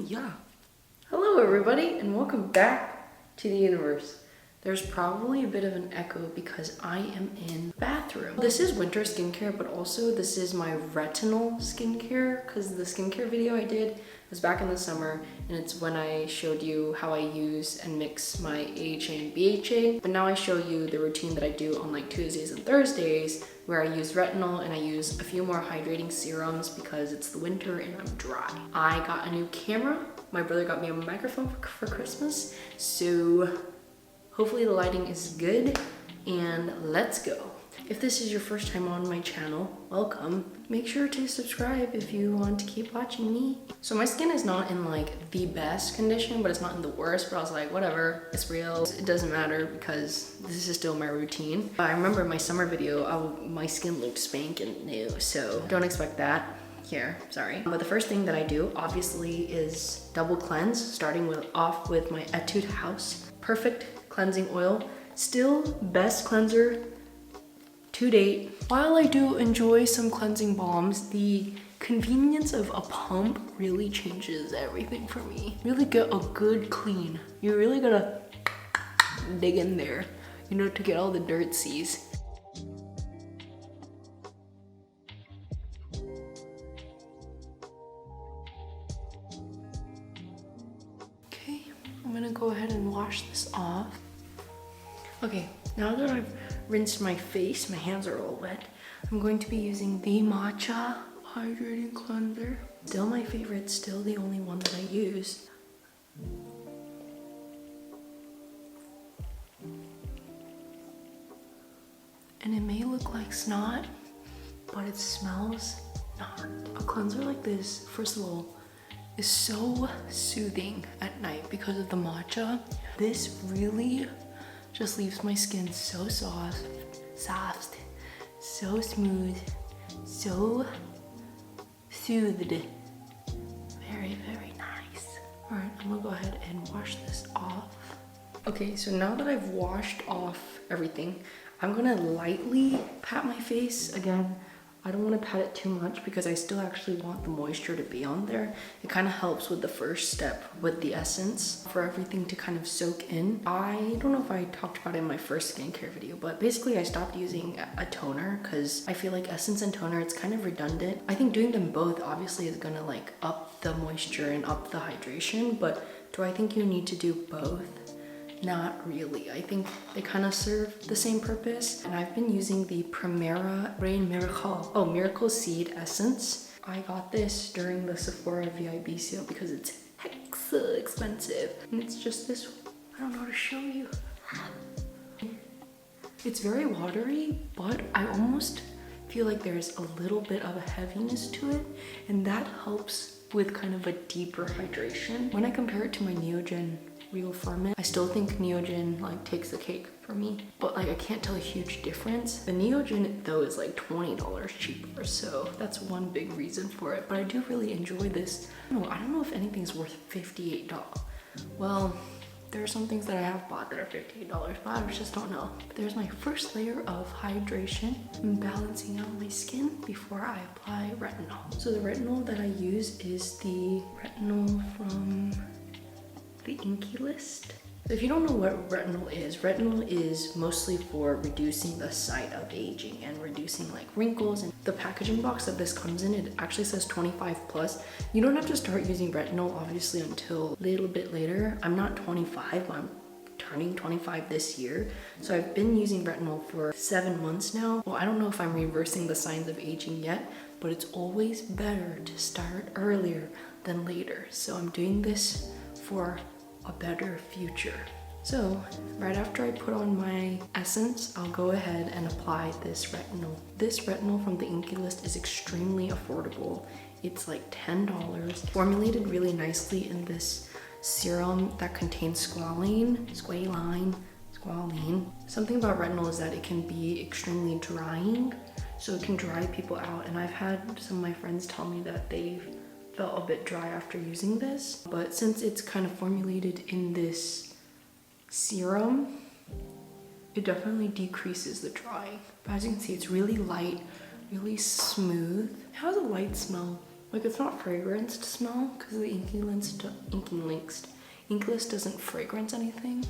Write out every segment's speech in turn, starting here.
Yeah. Hello everybody and welcome back to the universe. There's probably a bit of an echo because I am in the bathroom. This is winter skincare, but also this is my retinol skincare because the skincare video I did was back in the summer and it's when I showed you how I use and mix my AHA and BHA. But now I show you the routine that I do on like Tuesdays and Thursdays where I use retinol and I use a few more hydrating serums because it's the winter and I'm dry. I got a new camera. My brother got me a microphone for Christmas, so hopefully the lighting is good and let's go. If this is your first time on my channel, welcome. Make sure to subscribe if you want to keep watching me. So my skin is not in like the best condition, but it's not in the worst, but I was like, whatever, it's real. It doesn't matter because this is still my routine. I remember my summer video, my skin looked spanking new, so don't expect that. Here, sorry. But the first thing that I do obviously is double cleanse, starting off with my Etude House Perfect Cleansing Oil. Still best cleanser to date. While I do enjoy some cleansing balms, the convenience of a pump really changes everything for me. Really get a good clean. You really gotta dig in there, you know, to get all the dirt seas. Okay, I'm gonna go ahead and wash this off. Okay, now that I've rinsed my face, my hands are all wet, I'm going to be using the Matcha Hydrating Cleanser. Still my favorite, still the only one that I use. And it may look like snot, but it smells not. A cleanser like this, first of all, is so soothing at night because of the matcha. This really just leaves my skin so soft, so smooth, so soothed. Very, very nice. All right, I'm gonna go ahead and wash this off. Okay, so now that I've washed off everything, I'm gonna lightly pat my face. Again, I don't want to pat it too much because I still actually want the moisture to be on there. It kind of helps with the first step with the essence for everything to kind of soak in. I don't know if I talked about it in my first skincare video, but basically I stopped using a toner because I feel like essence and toner, it's kind of redundant. I think doing them both obviously is gonna like up the moisture and up the hydration, but do I think you need to do both? Not really. I think they kind of serve the same purpose. And I've been using the Primera Miracle Seed Essence. I got this during the Sephora VIB sale because it's hexa expensive. And it's just this, I don't know how to show you. It's very watery, but I almost feel like there's a little bit of a heaviness to it. And that helps with kind of a deeper hydration. When I compare it to my Neogen Real Ferment, I still think Neogen like takes the cake for me, but like I can't tell a huge difference. The Neogen though is like $20 cheaper, so that's one big reason for it. But I do really enjoy this. I don't know if anything's worth $58. Well, there are some things that I have bought that are $58, but I just don't know. But there's my first layer of hydration and balancing out my skin before I apply retinol. So the retinol that I use is the retinol from the Inkey List. So if you don't know what retinol is mostly for reducing the site of aging and reducing like wrinkles. And the packaging box that this comes in, it actually says 25+. You don't have to start using retinol obviously until a little bit later. I'm not 25, but I'm turning 25 this year. So I've been using retinol for 7 months now. Well, I don't know if I'm reversing the signs of aging yet, but it's always better to start earlier than later. So I'm doing this for a better future. So right after I put on my essence, I'll go ahead and apply this retinol. This retinol from the Inkey List is extremely affordable. It's like $10, formulated really nicely in this serum that contains squalene. Something about retinol is that it can be extremely drying, so it can dry people out. And I've had some of my friends tell me that they've felt a bit dry after using this, but since it's kind of formulated in this serum, it definitely decreases the drying. But as you can see, it's really light, really smooth. It has a light smell Like, it's not fragranced smell because the Inkey List doesn't fragrance anything.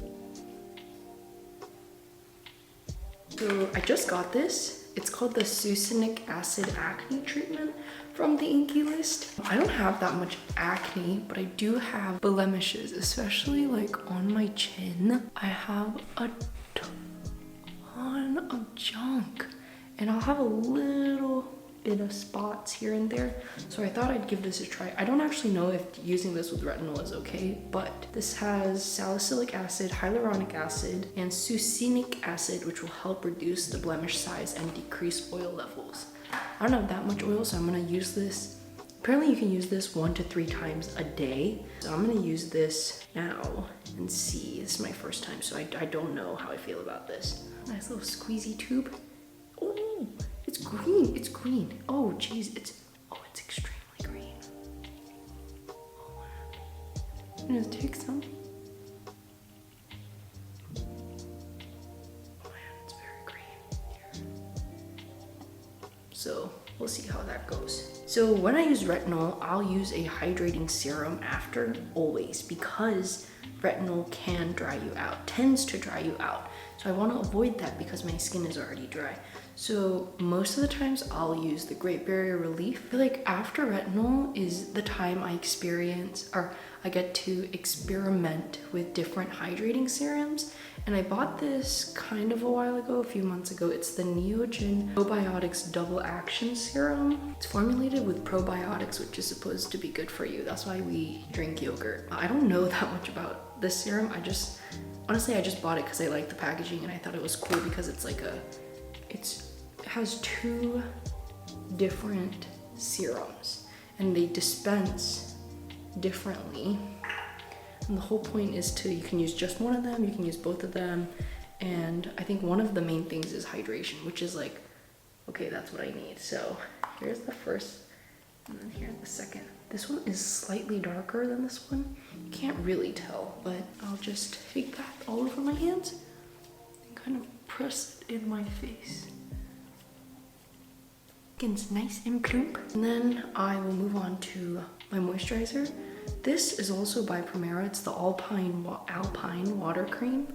So I just got this. It's called the Succinic Acid Acne Treatment from the Inkey List. I don't have that much acne, but I do have blemishes, especially like on my chin. I have a ton of junk, and I'll have a little bit of spots here and there. So I thought I'd give this a try. I don't actually know if using this with retinol is okay, but this has salicylic acid, hyaluronic acid, and succinic acid, which will help reduce the blemish size and decrease oil levels. I don't have that much oil, so I'm gonna use this. Apparently you can use this 1 to 3 times a day. So I'm gonna use this now and see. This is my first time, so I don't know how I feel about this. Nice little squeezy tube. Oh, it's green, it's green. Oh geez, it's extremely green. Oh, I'm gonna take some. Oh man, it's very green here. So we'll see how that goes. So when I use retinol, I'll use a hydrating serum after, always, because retinol can dry you out, tends to dry you out. So I want to avoid that because my skin is already dry. So most of the times I'll use the Great Barrier Relief. I feel like after retinol is the time I get to experiment with different hydrating serums. And I bought this kind of a while ago, a few months ago. It's the Neogen Probiotics Double Action Serum. It's formulated with probiotics, which is supposed to be good for you. That's why we drink yogurt. I don't know that much about this serum. Honestly, I just bought it because I like the packaging and I thought it was cool because it's like it has 2 different serums and they dispense differently. And the whole point is you can use just one of them, you can use both of them. And I think one of the main things is hydration, which is like, okay, that's what I need. So here's the first, and then here's the second. This one is slightly darker than this one. You can't really tell, but I'll just take that all over my hands and kind of press it in my face. It's nice and plump. And then I will move on to my moisturizer. This is also by Primera. It's the Alpine Water Cream.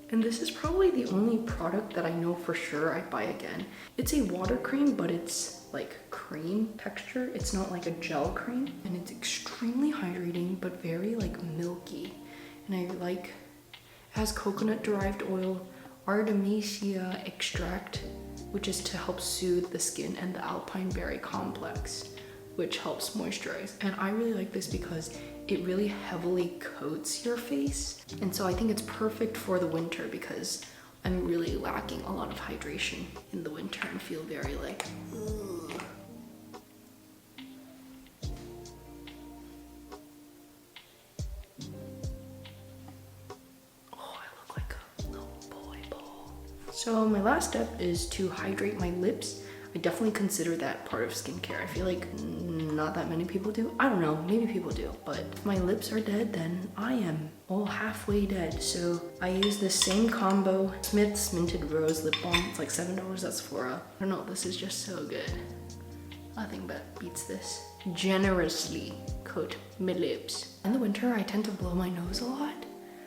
And this is probably the only product that I know for sure I'd buy again. It's a water cream, but it's like cream texture. It's not like a gel cream. And it's extremely hydrating, but very like milky. And it has coconut derived oil, Artemisia extract, which is to help soothe the skin, and the Alpine berry complex, which helps moisturize. And I really like this because it really heavily coats your face. And so I think it's perfect for the winter because I'm really lacking a lot of hydration in the winter and feel very like, ugh. Oh, I look like a little boy ball. So my last step is to hydrate my lips. I definitely consider that part of skincare. I feel like not that many people do. I don't know, maybe people do, but if my lips are dead, then I am all halfway dead. So I use this same combo, Smith's Minted Rose Lip Balm. It's like $7 at Sephora. I don't know, this is just so good. Nothing but beats this. Generously coat my lips. In the winter, I tend to blow my nose a lot.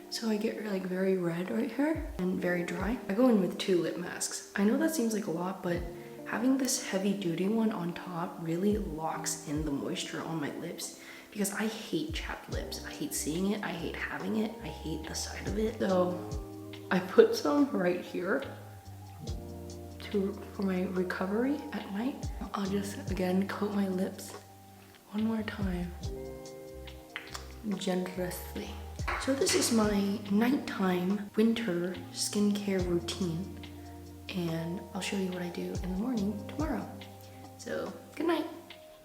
So I get like very red right here and very dry. I go in with 2 lip masks. I know that seems like a lot, but having this heavy duty one on top really locks in the moisture on my lips because I hate chapped lips. I hate seeing it, I hate having it, I hate the sight of it. So I put some right here for my recovery at night. I'll just again coat my lips one more time, generously. So this is my nighttime winter skincare routine. And I'll show you what I do in the morning tomorrow. So, good night.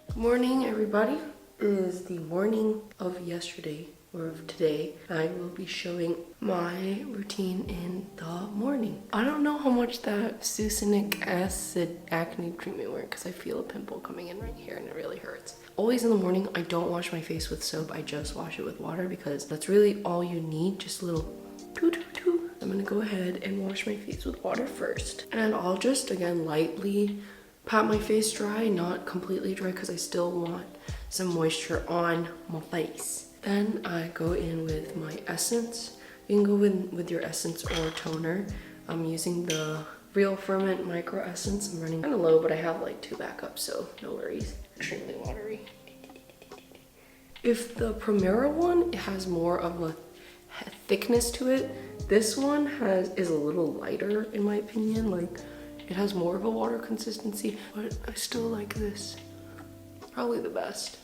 Good morning, everybody. It is the morning of yesterday, or of today. I will be showing my routine in the morning. I don't know how much that Succinic acid acne treatment worked because I feel a pimple coming in right here and it really hurts. Always in the morning, I don't wash my face with soap. I just wash it with water because that's really all you need. Just a little I'm gonna go ahead and wash my face with water first. And I'll just, again, lightly pat my face dry, not completely dry because I still want some moisture on my face. Then I go in with my essence. You can go in with your essence or toner. I'm using the Real Ferment Micro Essence. I'm running kind of low, but I have like 2 backups, so no worries. Extremely watery. If the Primera one, it has more of a thickness to it. This one is a little lighter in my opinion. Like, it has more of a water consistency, but I still like this. Probably the best.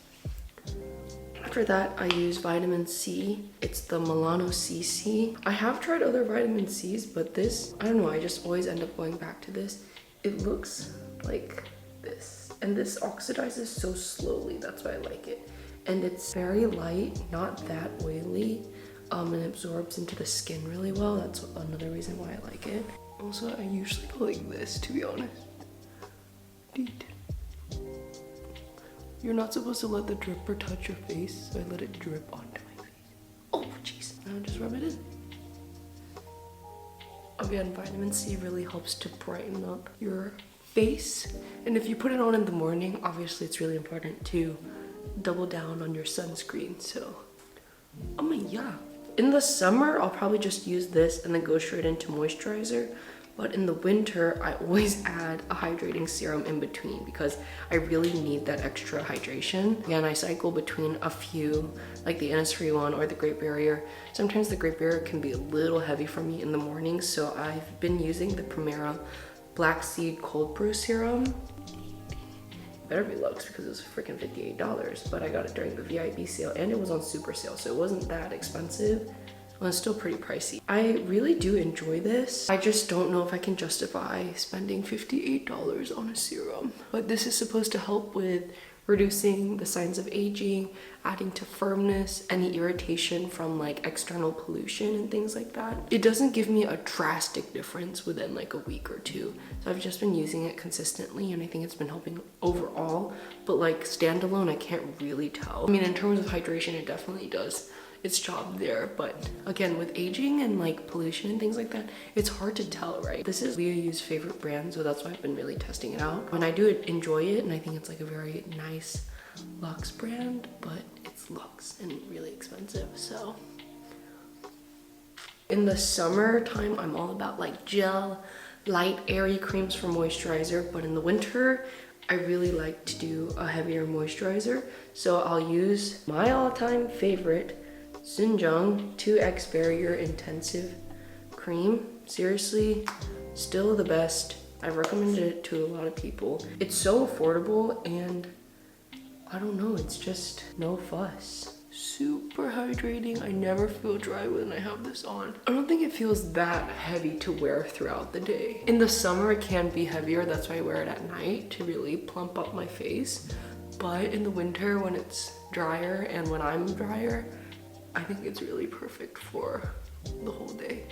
After that, I use vitamin C. It's the Melano CC. I have tried other vitamin C's, but this, I don't know, I just always end up going back to this. It looks like this, and this oxidizes so slowly. That's why I like it. And it's very light, not that oily, and absorbs into the skin really well. That's another reason why I like it. Also, I usually go like this, to be honest. You're not supposed to let the dripper touch your face, so I let it drip onto my face. Oh, jeez. Now just rub it in. Again, vitamin C really helps to brighten up your face. And if you put it on in the morning, obviously it's really important to double down on your sunscreen, so. Oh my, yeah. In the summer, I'll probably just use this and then go straight into moisturizer. But in the winter, I always add a hydrating serum in between because I really need that extra hydration. Again, I cycle between a few, like the Innisfree one or the Great Barrier. Sometimes the Great Barrier can be a little heavy for me in the morning, so I've been using the Primera Black Seed Cold-brew Serum. Better be Lux because it was freaking $58, but I got it during the VIP sale and it was on super sale, so it wasn't that expensive. Well, it's still pretty pricey. I really do enjoy this. I just don't know if I can justify spending $58 on a serum. But this is supposed to help with reducing the signs of aging, adding to firmness, any irritation from like external pollution and things like that. It doesn't give me a drastic difference within like a week or 2. So I've just been using it consistently and I think it's been helping overall. But like standalone, I can't really tell. I mean, in terms of hydration, it definitely does its job there, but again, with aging and like pollution and things like that, it's hard to tell, right? This is Leah Yu's favorite brand, so that's why I've been really testing it out. And I do enjoy it, and I think it's like a very nice Luxe brand, but it's Luxe and really expensive, so. In the summertime, I'm all about like gel, light, airy creams for moisturizer, but in the winter, I really like to do a heavier moisturizer, so I'll use my all-time favorite Xinjiang 2X Barrier Intensive Cream. Seriously, still the best. I've recommended it to a lot of people. It's so affordable and I don't know, it's just no fuss. Super hydrating. I never feel dry when I have this on. I don't think it feels that heavy to wear throughout the day. In the summer, it can be heavier. That's why I wear it at night to really plump up my face. But in the winter, when it's drier and when I'm drier, I think it's really perfect for the whole day.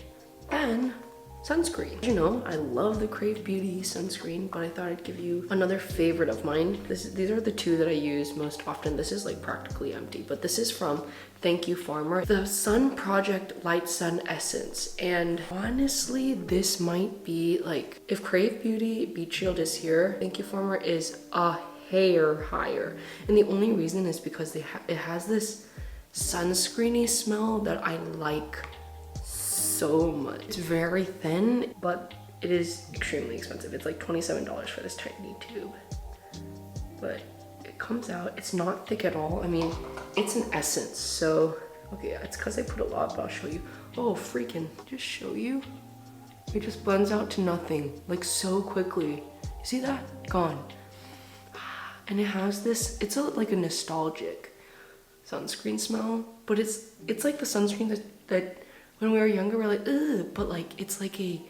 Then sunscreen. You know, I love the Krave Beauty sunscreen, but I thought I'd give you another favorite of mine. These are the 2 that I use most often. This is like practically empty, but this is from Thank You Farmer, the Sun Project Light Sun Essence. And honestly, this might be like, if Krave Beauty Beach Shield is here, Thank You Farmer is a hair higher. And the only reason is because it has this sunscreeny smell that I like so much. It's very thin, but it is extremely expensive. It's like $27 for this tiny tube. But it comes out, it's not thick at all. I mean, it's an essence, so, okay, it's because I put a lot, but I'll show you. Oh, freaking, just show you. It just blends out to nothing, like so quickly. You see that? Gone. And it has this, it's like a nostalgic sunscreen smell, but it's like the sunscreen that when we were younger we're like, ugh, but like it's like a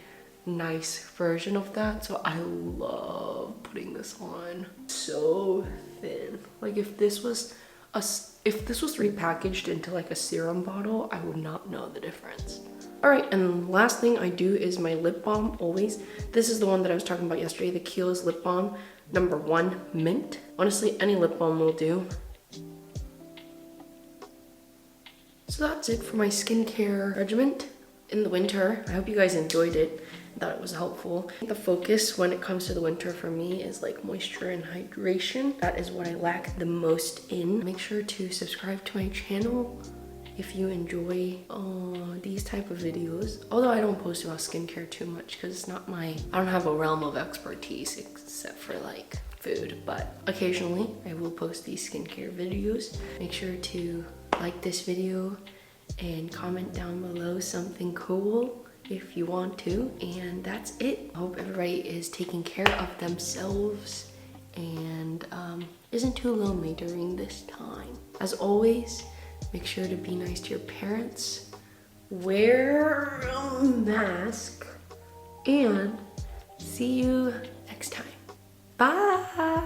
nice version of that. So I love putting this on. So thin. Like if this was repackaged into like a serum bottle, I would not know the difference. All right, and last thing I do is my lip balm always. This is the one that I was talking about yesterday, the Kiehl's lip balm, #1 mint. Honestly, any lip balm will do. So that's it for my skincare regimen in the winter. I hope you guys enjoyed it. I thought it was helpful. The focus when it comes to the winter for me is like moisture and hydration. That is what I lack the most in. Make sure to subscribe to my channel if you enjoy these type of videos. Although I don't post about skincare too much because it's not I don't have a realm of expertise except for like food, but occasionally I will post these skincare videos. Make sure to like this video and comment down below something cool if you want to. And that's it. I hope everybody is taking care of themselves and isn't too lonely during this time. As always, make sure to be nice to your parents, wear a mask, and see you next time. Bye!